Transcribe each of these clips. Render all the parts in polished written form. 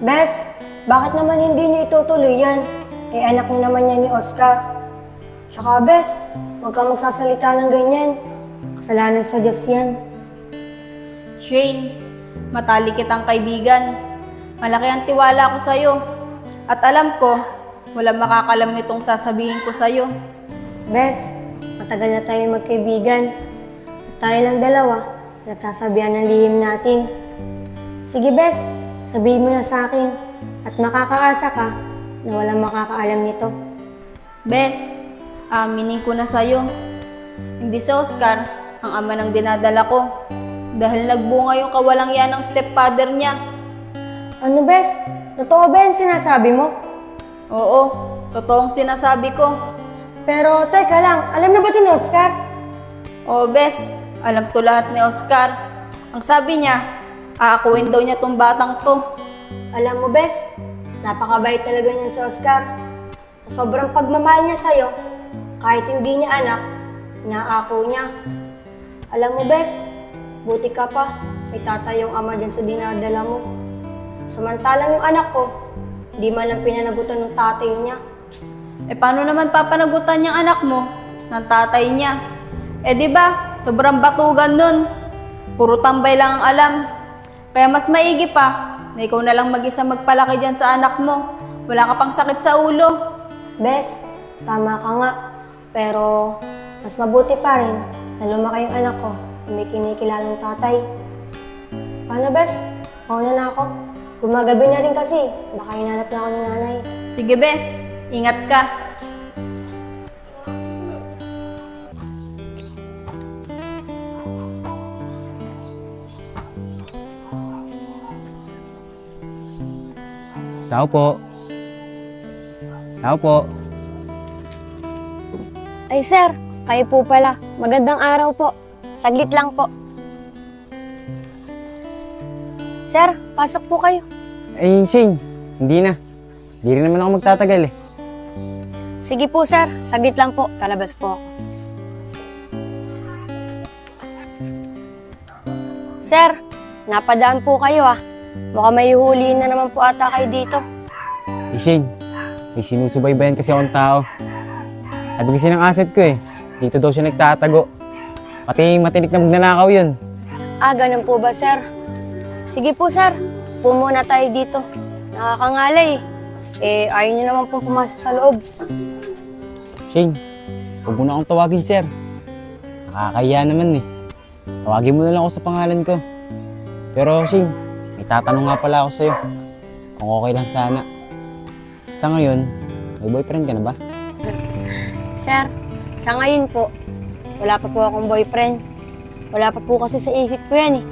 Bes, bakit naman hindi niyo itutuloy yan? Eh, anak niyo naman yan ni Oscar. Tsaka, Bes, huwag kang magsasalita ng ganyan. Kasalanan sa Diyos yan. Shane, matalik kitang kaibigan. Malaki ang tiwala ko sa'yo. At alam ko, walang makakalam nitong sasabihin ko sa'yo. Bes, matagal na tayo magkaibigan. At tayo lang dalawa, nagsasabihan ng lihim natin. Sige, Bes, sabihin mo na sa akin. At makakaasa ka na walang makakaalam nito. Bes, aminin ko na sa'yo. Hindi si Oscar ang ama ng dinadala ko. Dahil nagbunga yung kawalang yan ng stepfather niya. Ano, Bes? Totoo ba yung sinasabi mo? Oo, totoong sinasabi ko. Pero, teka lang, alam na ba ito ni Oscar? Oo, Bes, alam to lahat ni Oscar. Ang sabi niya, aakuin daw niya tong batang to. Alam mo, Bes, napakabait talaga niyan si Oscar. Sobrang pagmamahal niya sa'yo, kahit hindi niya anak, inaako niya. Alam mo, Bes, buti ka pa, may tatay yung ama dyan sa dinadala mo. Samantalang yung anak ko, hindi man lang pinanagutan ng tatay niya. Eh paano naman papanagutan yung anak mo ng tatay niya? Eh di ba, sobrang batugan nun. Puro tambay lang ang alam. Kaya mas maigi pa na ikaw na lang mag-isa magpalaki dyan sa anak mo. Wala ka pang sakit sa ulo. Bes, tama ka nga. Pero mas mabuti pa rin na lumaki yung anak ko na may kinikilalang tatay. Paano, Bes? Mauna na ako. Gumagabi na rin kasi. Baka hinanap na ako ng nanay. Sige, Bes. Ingat ka. Tao po. Tao po. Ay, sir. Kayo po pala. Magandang araw po. Saglit lang po. Sir, pasok po kayo. Ay, Shane. Hindi na. Hindi rin naman ako magtatagal eh. Sige po, sir. Saglit lang po. Lalabas po ako. Sir, napadaan po kayo ah. Mukhang may huhulihin na naman po ata kayo dito. Eh, Shane. May sinusubaybayan kasi akong tao. Sabi kasi ng asset ko eh. Dito daw siya nagtatago. Pati matinik na magnanakaw yun. Ah, ganun po ba, sir? Sige po, sir. Muna tayo dito. Nakakangalay eh. Ayaw niyo naman pong pumasok sa loob. Shane, huwag mo na akong tawagin, sir. Nakakahiya naman eh. Tawagin mo na lang ako sa pangalan ko. Pero, Shane, may tatanong nga pala ako sa'yo. Kung okay lang sana. Sa ngayon, may boyfriend ka na ba? Sir, sa ngayon po, wala pa po akong boyfriend. Wala pa po kasi sa isip ko yan eh.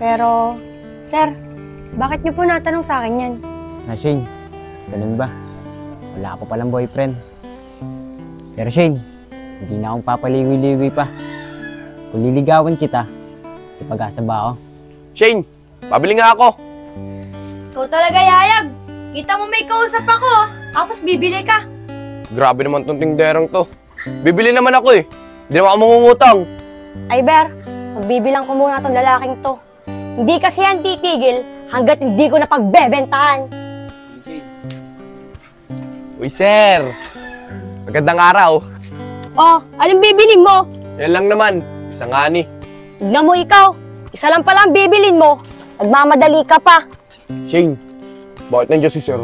Pero, sir, bakit niyo po natanong sa akin yan? Na Shane, ganun ba? Wala pa palang boyfriend. Pero Shane, hindi na akong papaligoy-ligoy pa. Kung liligawan kita, ipag-asa ba ako? Shane, pabili nga ako. Ikaw talaga, Yayag. Kita mo may kausap ako ah. Tapos bibili ka. Grabe naman tong tingderang to. Bibili naman ako eh. Hindi naman ako mangungutang. Ay, Ber, magbibilang ko muna itong lalaking to. Hindi kasi yan titigil hanggat hindi ko napagbebentahan. Uy, sir. Magandang araw. Oh, anong bibilin mo? Yan lang naman. Isang ani. Tignan mo ikaw. Isa lang pala ang bibilin mo. Nagmamadali ka pa. Shane, bakit nandiyan si sir?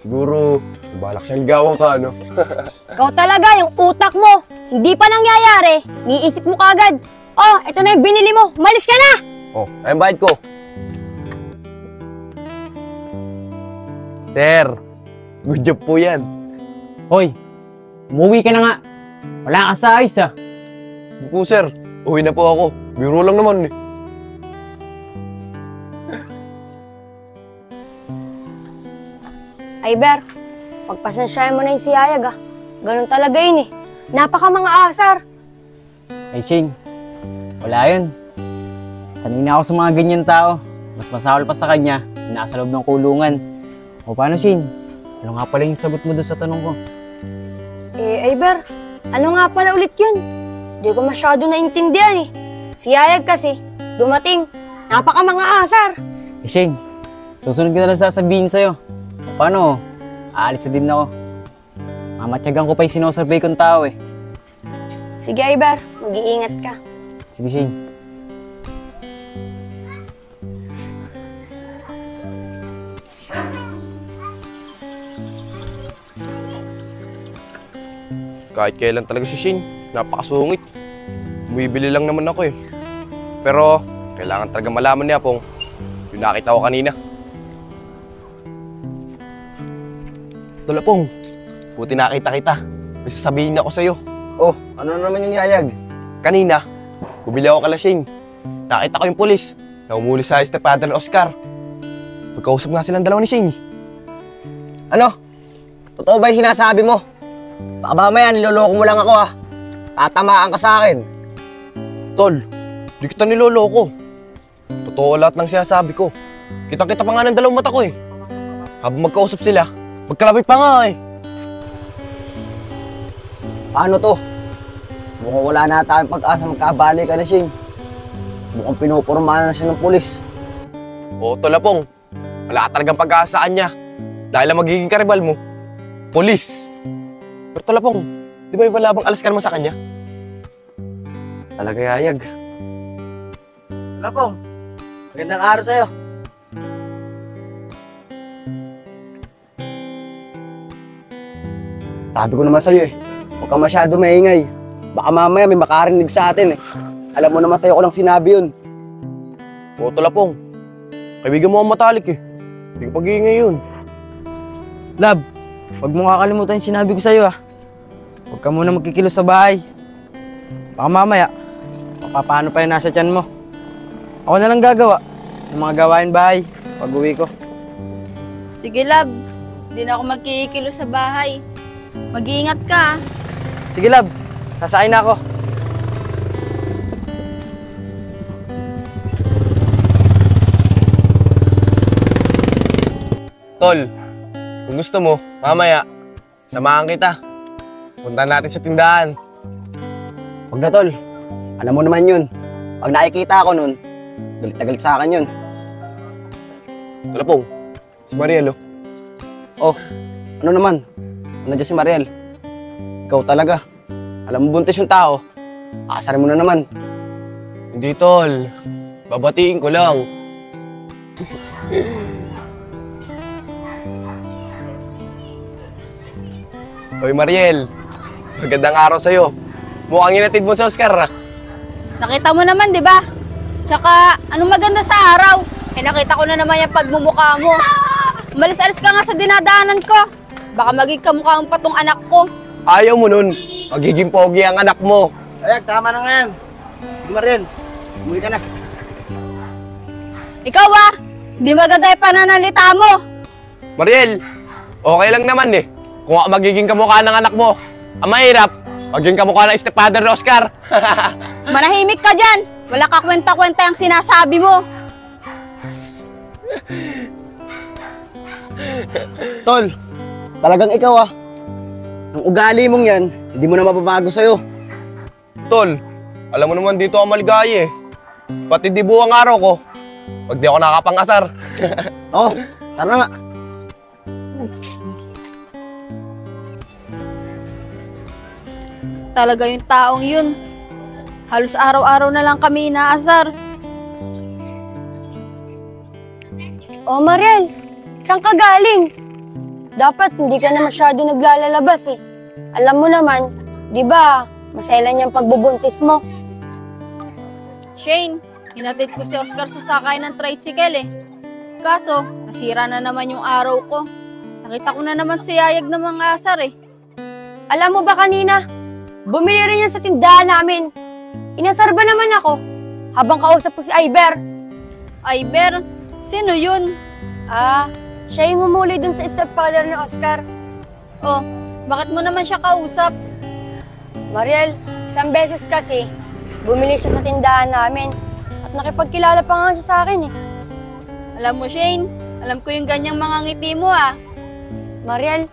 Siguro, balak siyang ligawan ka, no? Ikaw talaga, yung utak mo. Hindi pa nangyayari. Niisip mo kagad. Oh, ito na yung binili mo. Malis ka na! Oh, ayun bayad ko. Sir, good job po yan. Hoy, umuwi ka na nga. Wala ka sa ayos ah. Po, sir. Uwi na po ako. Biro lang naman eh. Ay, Ber, pagpasensyahan mo na yung si Yayag ah. Ganun talaga yun eh. Napaka mga asar. Ay Shane, wala yun. Sanay na ako sa mga ganyan tao. Mas masahol pa sa kanya, nasa loob ng kulungan. O paano Shane? Ano nga pala yung sagot mo doon sa tanong ko? Eh, ay Ber, ano nga pala ulit yun? Hindi ko masyado naintindihan eh. Si Yayag kasi, dumating, napaka mga asar. Eh Shane, Susunod ko na lang sasabihin sa'yo. Paano? Aalis na din ako. Mamatyagan ko pa yung sinosurvey kong tao eh. Sige, Iber. Mag-iingat ka. Sige, Shane. Kahit kailan talaga si Shane, napakasungit. Bumibili lang naman ako eh. Pero, kailangan talaga malaman niya pong yung nakita ko kanina. Tulapong, buti nakita kita. May sasabihin ako sa'yo. Oh, ano naman yung yayag? Kanina, bumili ako kala Shane. Nakita ko yung pulis na umuli sa stepfather ni Oscar. Magkausap nga silang dalawa ni Shane. Ano? Totoo ba yung sinasabi mo? Baka mamaya niloloko mo lang ako ha. Tatamaan ka sa akin. Tol, di kita niloloko. Totoo lahat ng sinasabi ko. Kitang-kita pa nga ng dalawang mata ko eh. Habang magkausap sila, magkalapit pa nga eh. Paano to? Mukhang wala na tayong pag-asa magkabali ka na, Shane. Mukhang pinupurmahan na siya ng pulis. Oo, Tolapong. Wala ka talagang pag-aasaan niya. Dahil ang magiging karibal mo, pulis. Pero Tolapong, di ba yung malabang alas ka naman sa kanya? Talaga yayag. Lapong, magandang araw sa'yo. Sabi ko naman sa'yo eh, huwag ka masyado maingay. Baka mamaya may makarinig sa atin eh. Alam mo naman sa'yo ko lang sinabi yun. Oo, Tolapong. Kaibigan mo ang matalik eh. Hindi ko pag-iingay yun. Lab, huwag mo kakalimutan yung sinabi ko sa'yo ah. Huwag ka muna magkikilos sa bahay. Baka mamaya, papaano pa yung nasa tiyan mo. Ako na lang gagawa ng mga gawain bahay pag uwi ko. Sige, love. Di na ako magkikilo sa bahay. Mag-iingat ka, ah. Sige lab, sasakay na ako. Tol, kung gusto mo, mamaya, samahan kita. Punta natin sa tindahan. Huwag na tol, alam mo naman yun. Pag nakikita ako nun, galit na galit sa akin yun. Tolapong, si Mariel oh. Oh, ano naman? Ano dyan si Mariel? Ikaw talaga. Alam mo buntis yung tao, aasarin mo na naman. Hindi tol, babatiin ko lang. Hoy Mariel, magandang araw sa'yo. Mukhang inatid mo sa Oscar ah. Nakita mo naman, di ba? Tsaka, anong maganda sa araw? Eh, nakita ko na naman yung pagmumukha mo. Umalis-alis ka nga sa dinadaanan ko. Baka maging kamukha ang patong anak ko. Ayaw mo nun, magiging pogi ang anak mo. Ayag, tama na nga yan. Mariel, umuwi ka na. Ikaw ah, di maganda yung pananalita mo. Mariel, okay lang naman eh. Kung ako magiging kamukha ng anak mo, ang mahirap, magiging kamukha ng stepfather ni Oscar. Manahimik ka dyan. Wala ka kwenta-kwenta yung sinasabi mo. Tol, talagang ikaw ah. Ang ugali mong yan, hindi mo na mababago sa'yo. Tol, alam mo naman dito ako maligaya eh. Pati di buwang araw ko, pag di ako nakapangasar. Oh, tara nga. Talaga yung taong yun. Halos araw-araw na lang kami inaasar. Oh, Mariel, saan ka galing? Dapat hindi ka na masyado naglalalabas eh. Alam mo naman, di ba, maselan yung pagbubuntis mo. Shane, hinatid ko si Oscar sa sakay ng tricycle eh. Kaso, nasira na naman yung araw ko. Nakita ko na naman si Yayag ng mga asar eh. Alam mo ba kanina, bumili rin yan sa tindahan namin. Inasar ba naman ako habang kausap ko si Iber? Iber, sino yun? Ah, siya yung humuli dun sa stepfather ni Oscar. Oh, bakit mo naman siya kausap? Mariel, isang beses kasi, bumili siya sa tindahan namin at nakipagkilala pa nga siya sa akin eh. Alam mo Shane, alam ko yung ganyang mga ngiti mo ah. Mariel,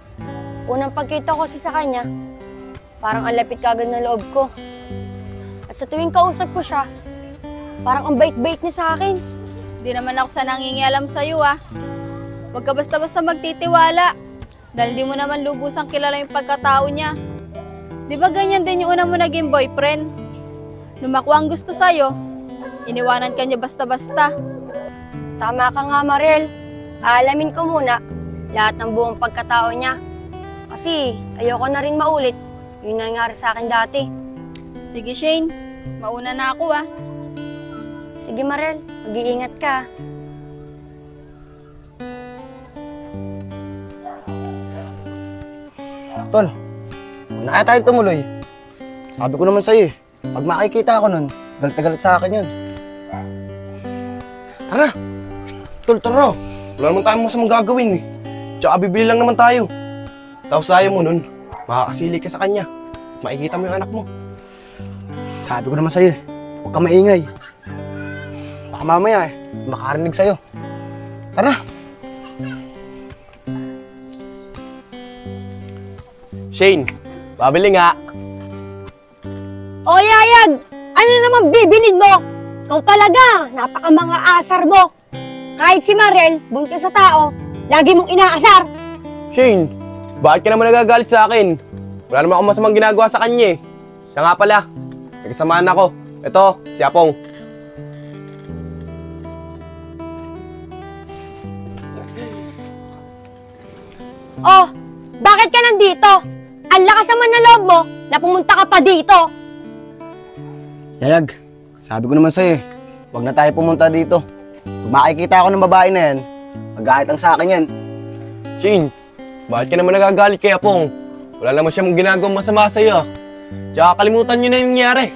unang pagkita ko sa kanya, parang ang lapit kagad ng loob ko. At sa tuwing kausap ko siya, parang ang bait-bait niya sa akin. Di naman ako sa nangingialam sa'yo ah. Huwag ka basta-basta magtitiwala. Dahil di mo naman lubusang kilala yung pagkatao niya. Di ba ganyan din yung una mo naging boyfriend? Lumakwa ang gusto sa'yo, iniwanan ka niya basta-basta. Tama ka nga, Mariel. Aalamin ko muna lahat ng buong pagkatao niya. Kasi ayoko na rin maulit yung nangyari sa akin dati. Sige Shane, mauna na ako ah. Sige, Mariel. Mag-iingat ka. Tol, huwag na kaya tayo tumuloy. Sabi ko naman sa'yo pag makikita ako nun, galit na galit sa akin yun. Tara! Tol, tara! Wala naman tayong masamang gagawin eh. Tsaka bibili lang naman tayo. Tapos ayaw mo nun, makakasili ka sa kanya. Makikita mo yung anak mo. Sabi ko naman sa'yo huwag ka maingay. Baka mamaya makarinig sa'yo. Tara! Shane, babili nga. O Yayag! Ano naman bibilin mo? Ikaw talaga, napaka mga asar mo. Kahit si Mariel, buntis sa tao, lagi mong inaasar. Shane, bakit ka naman nagagalit sa akin? Wala naman akong masamang ginagawa sa kanya eh. Siya nga pala, nagkasamaan ako. Ito, si Apong. Oh, bakit ka nandito? Ang lakas naman ng loob mo na pumunta ka pa dito. Yayag, sabi ko naman sa'yo huwag na tayo pumunta dito. Kung makikita ako ng babae na yan, mag-aayat ang sa akin yan. Shane, bakit ka naman nagagalit kay Apong? Wala naman siyang ginagawang masama sa'yo. Tsaka kalimutan niyo na yung nangyari.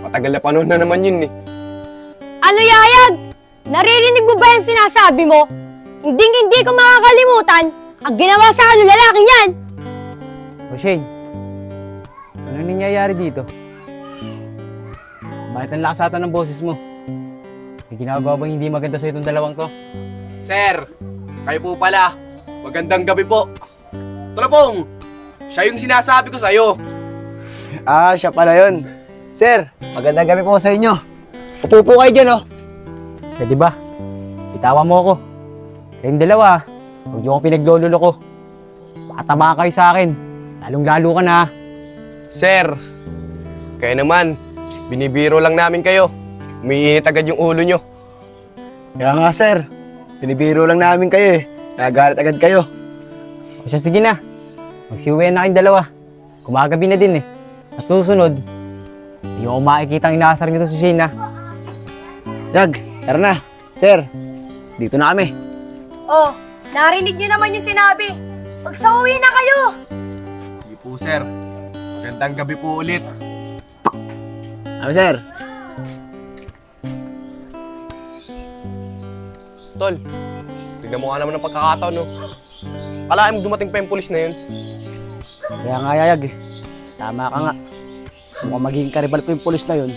Matagal na panahon na naman yun eh. Ano, Yayag? Naririnig mo ba yung sinasabi mo? Hindi ko makakalimutan ang ginawa sa akin ng lalaking yan. O Shane, ano nangyayari dito? Bakit ang lakasatan ng boses mo? May ginagawa bang hindi maganda sa itong dalawang to? Sir, kayo po pala. Magandang gabi po. Tulapong, siya yung sinasabi ko sa'yo. Ah, siya pala yun. Sir, magandang gabi po sa inyo. Upo po kayo dyan, oh. Pwede ba? Itawan mo ako. Kayong dalawa, huwag niyo akong pinaglololo ko. Baka tamaan kayo sa akin. Lalong-lalo ka na. Sir, kayo naman, binibiro lang namin kayo. Umiinit agad yung ulo nyo. Kaya nga, sir. Pinibiro lang namin kayo eh. Nagalit agad kayo. O siya, sige na. Magsiuwian na kayong dalawa. Kumagabi na din eh. At susunod, hindi ko makikita ang inaasar nito si Shane, ha? Yag, tara na. Sir, dito na kami. Oh, narinig niyo naman yung sinabi. Magsauwi na kayo. Sige po, sir. Magandang gabi po ulit. Ano, sir? Tol, tignan mo nga naman ang pagkakataon, no? Kalahin mo dumating pa yung pulis na yun. Kaya nga, Yayag eh. Tama ka nga. Mukhang magiging karibal ko yung pulis na yun.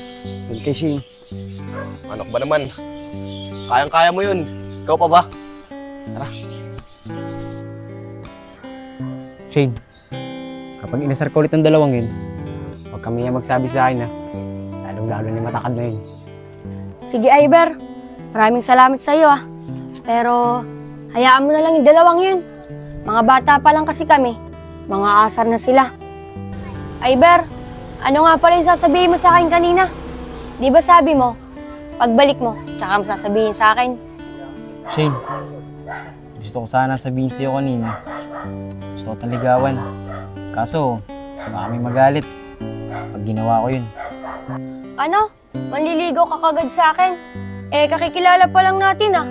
Yun kay Shane. Ano ka ba naman? Kayang-kaya mo yun. Ikaw pa ba? Shane, kapag inasar ko ulit ng dalawang yun, huwag kami niya magsabi sa akin, ha? Lalong-lalo ni matakad na yun. Sige, Iber. Maraming salamat sa iyo, ah. Pero, hayaan mo na lang yung dalawang yun. Mga bata pa lang kasi kami. Mga asar na sila. Iber, ano nga pala yung sasabihin mo sa akin kanina? Di ba sabi mo, pagbalik mo, tsaka mo sasabihin sa akin? Shane, gusto ko sana sabihin sa'yo kanina. Gusto ko taligawan. Kaso, baka may magalit pag ginawa ko yun. Ano? Manliligaw ka kagad sa akin? Eh, kakikilala pa lang natin, ah.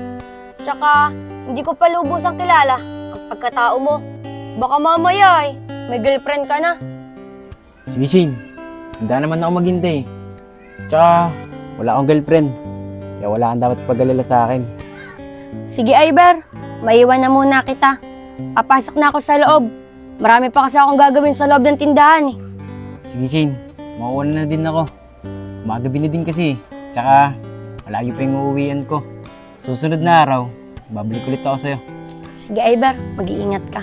Tsaka, hindi ko pa lubusang kilala ang pagkatao mo. Baka mamaya, may girlfriend ka na. Sige, Shane. Handa naman ako maghintay. Tsaka, wala akong girlfriend. Kaya wala kang dapat pag-alala sa akin. Sige, Iber. Maiwan na muna kita. Papasok na ako sa loob. Marami pa kasi akong gagawin sa loob ng tindahan, eh. Sige, Shane. Mauuna na din ako. Umagabi na din kasi. Tsaka, malayo pa yung uuwian ko. Susunod na araw, babalik ulit ako sa'yo. Sige, Iber. Mag-iingat ka.